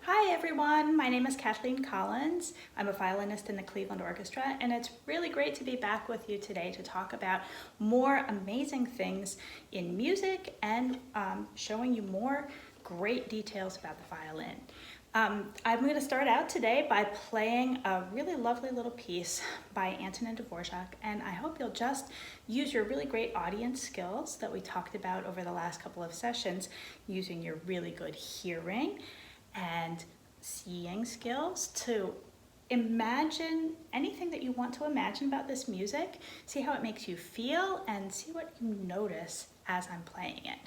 Hi everyone, my name is Kathleen Collins. I'm a violinist in the Cleveland Orchestra, and it's really great to be back with you today to talk about more amazing things in music and showing you more great details about the violin. I'm going to start out today by playing a really lovely little piece by Antonin Dvorak, and I hope you'll just use your really great audience skills that we talked about over the last couple of sessions, using your really good hearing and seeing skills to imagine anything that you want to imagine about this music, see how it makes you feel, and see what you notice as I'm playing it.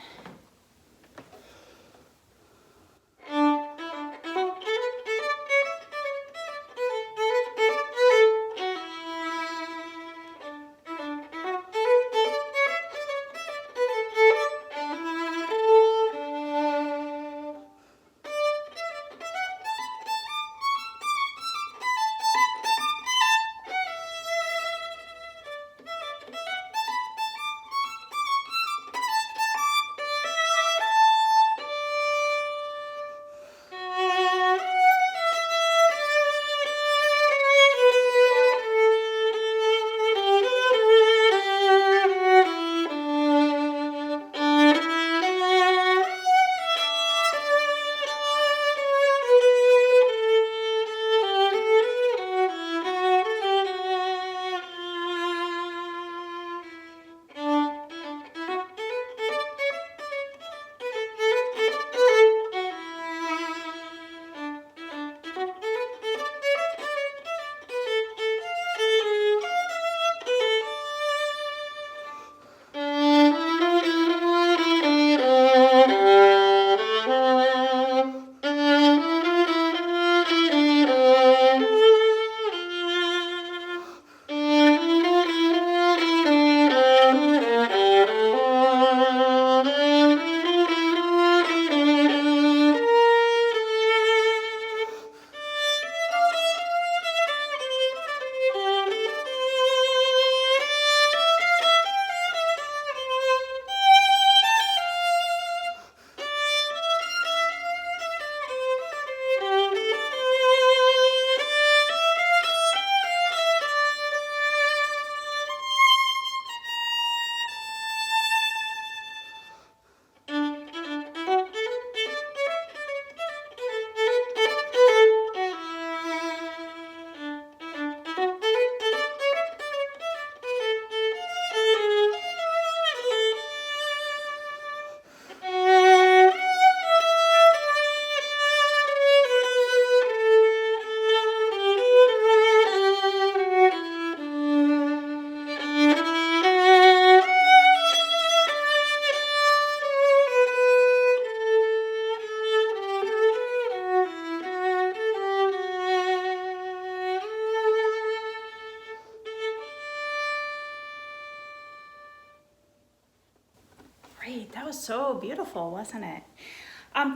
Great, that was so beautiful, wasn't it?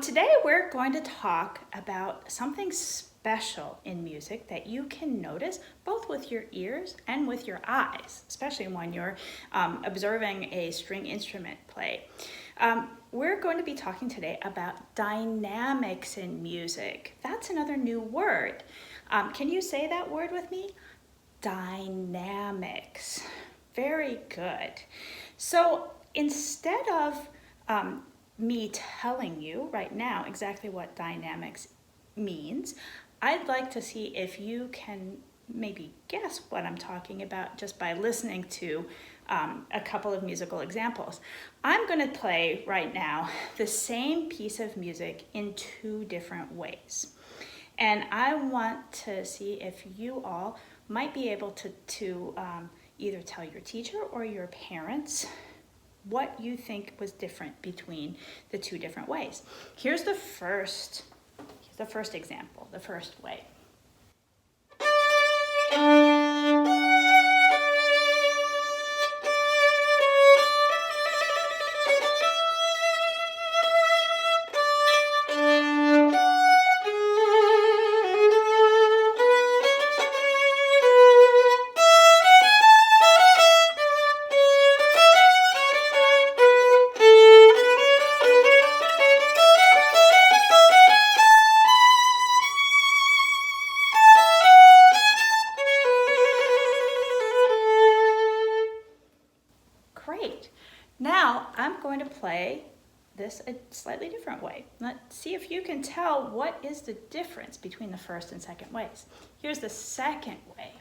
Today we're going to talk about something special in music that you can notice both with your ears and with your eyes, especially when you're observing a string instrument play. We're going to be talking today about dynamics in music. That's another new word. Can you say that word with me? Dynamics. Very good. So instead of me telling you right now exactly what dynamics means, I'd like to see if you can maybe guess what I'm talking about just by listening to a couple of musical examples. I'm going to play right now the same piece of music in two different ways. And I want to see if you all might be able to either tell your teacher or your parents what you think was different between the two different ways. Here's the first example, the first way. play this a slightly different way. Let's see if you can tell what is the difference between the first and second ways. Here's the second way.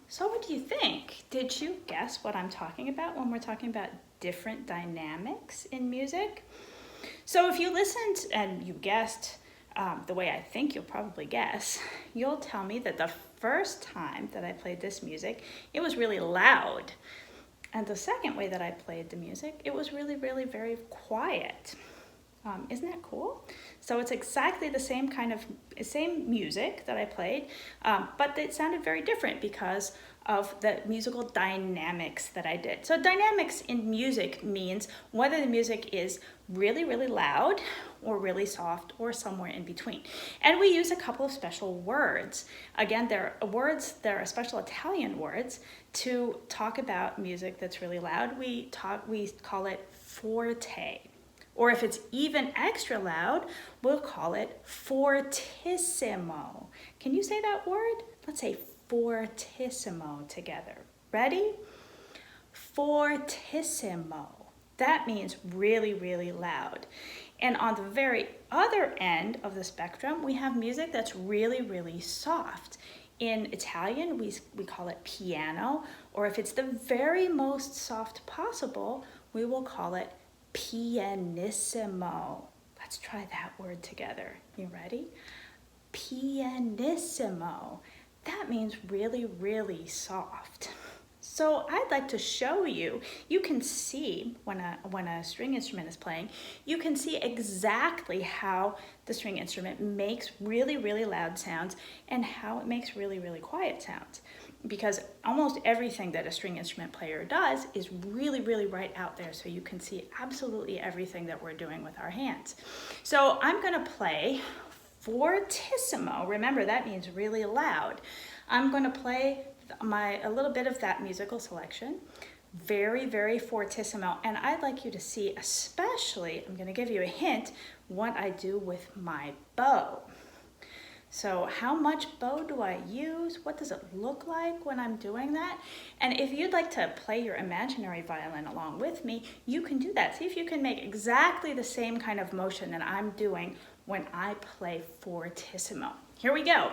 So what do you think? Did you guess what I'm talking about when we're talking about different dynamics in music? So if you listened and you guessed the way I think you'll probably guess, you'll tell me that the first time that I played this music, it was really loud. And the second way that I played the music, it was really, really very quiet. Isn't that cool? So it's exactly the same same music that I played, but it sounded very different because of the musical dynamics that I did. So dynamics in music means whether the music is really, really loud or really soft or somewhere in between. And we use a couple of special words. Again, there are special Italian words to talk about music that's really loud. We call it forte. Or if it's even extra loud, we'll call it fortissimo. Can you say that word? Let's say fortissimo together. Ready? Fortissimo. That means really, really loud. And on the very other end of the spectrum, we have music that's really, really soft. In Italian, we call it piano, or if it's the very most soft possible, we will call it pianissimo. Let's try that word together. You ready? Pianissimo. That means really, really soft. So I'd like to show you, you can see when a string instrument is playing, you can see exactly how the string instrument makes really, really loud sounds and how it makes really, really quiet sounds. Because almost everything that a string instrument player does is really, really right out there, so you can see absolutely everything that we're doing with our hands. So I'm gonna play fortissimo. Remember, that means really loud. I'm gonna play a little bit of that musical selection, very, very fortissimo, and I'd like you to see, especially, I'm gonna give you a hint, what I do with my bow. So how much bow do I use? What does it look like when I'm doing that? And if you'd like to play your imaginary violin along with me, you can do that. See if you can make exactly the same kind of motion that I'm doing when I play fortissimo. Here we go.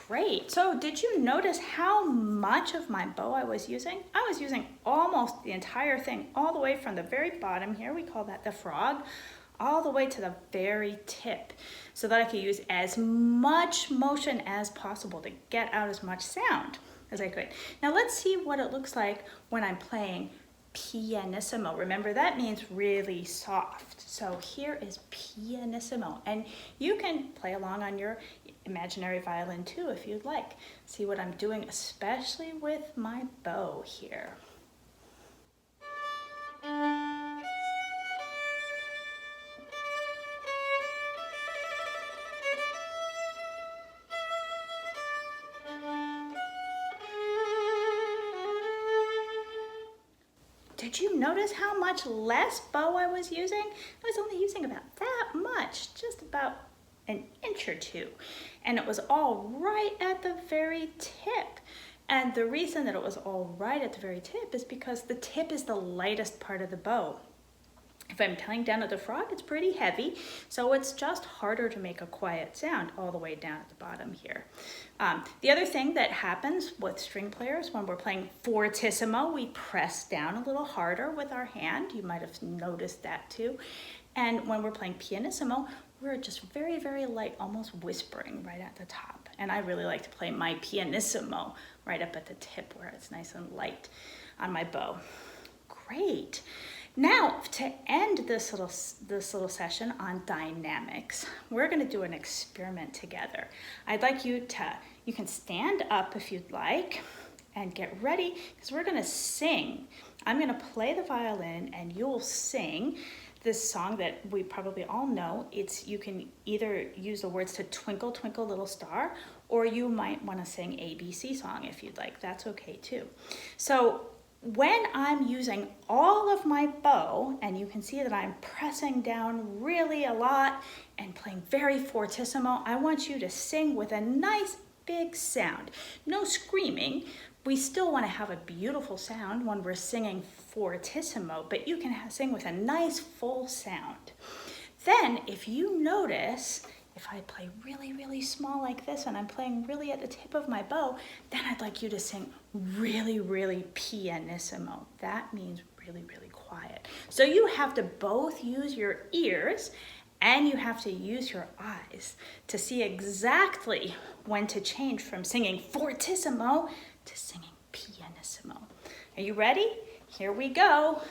Great. So did you notice how much of my bow I was using? I was using almost the entire thing, all the way from the very bottom here, we call that the frog, all the way to the very tip, so that I could use as much motion as possible to get out as much sound as I could. Now let's see what it looks like when I'm playing pianissimo. Remember, that means really soft. So here is pianissimo, and you can play along on your imaginary violin too if you'd like. See what I'm doing, especially with my bow here. Did you notice how much less bow I was using? I was only using about that much, just about an inch or two. And it was all right at the very tip. And the reason that it was all right at the very tip is because the tip is the lightest part of the bow. If I'm playing down at the frog, it's pretty heavy, so it's just harder to make a quiet sound all the way down at the bottom here. The other thing that happens with string players when we're playing fortissimo, we press down a little harder with our hand. You might have noticed that too. And when we're playing pianissimo, we're just very, very light, almost whispering right at the top. And I really like to play my pianissimo right up at the tip where it's nice and light on my bow. Great. Now, to end this little session on dynamics, we're going to do an experiment together. I'd like you can stand up if you'd like and get ready, because we're going to sing. I'm going to play the violin and you'll sing this song that we probably all know. You can either use the words to Twinkle, Twinkle, Little Star, or you might want to sing ABC song if you'd like. That's okay too. So when I'm using all of my bow, and you can see that I'm pressing down really a lot and playing very fortissimo, I want you to sing with a nice big sound. No screaming. We still want to have a beautiful sound when we're singing fortissimo, but you can sing with a nice full sound. Then, if you notice, if I play really, really small like this and I'm playing really at the tip of my bow, then I'd like you to sing really, really pianissimo. That means really, really quiet. So you have to both use your ears and you have to use your eyes to see exactly when to change from singing fortissimo to singing pianissimo. Are you ready? Here we go.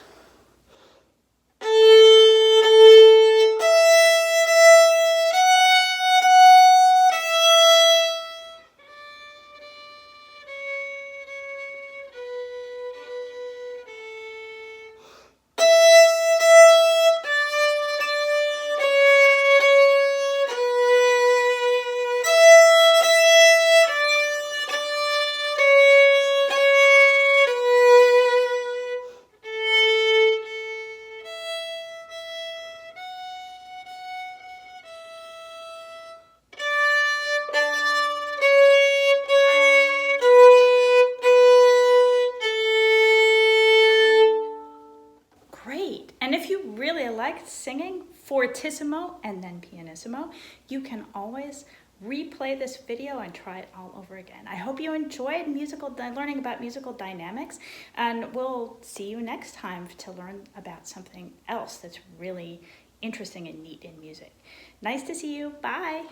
Great. And if you really like singing fortissimo and then pianissimo, you can always replay this video and try it all over again. I hope you enjoyed learning about musical dynamics, and we'll see you next time to learn about something else that's really interesting and neat in music. Nice to see you. Bye.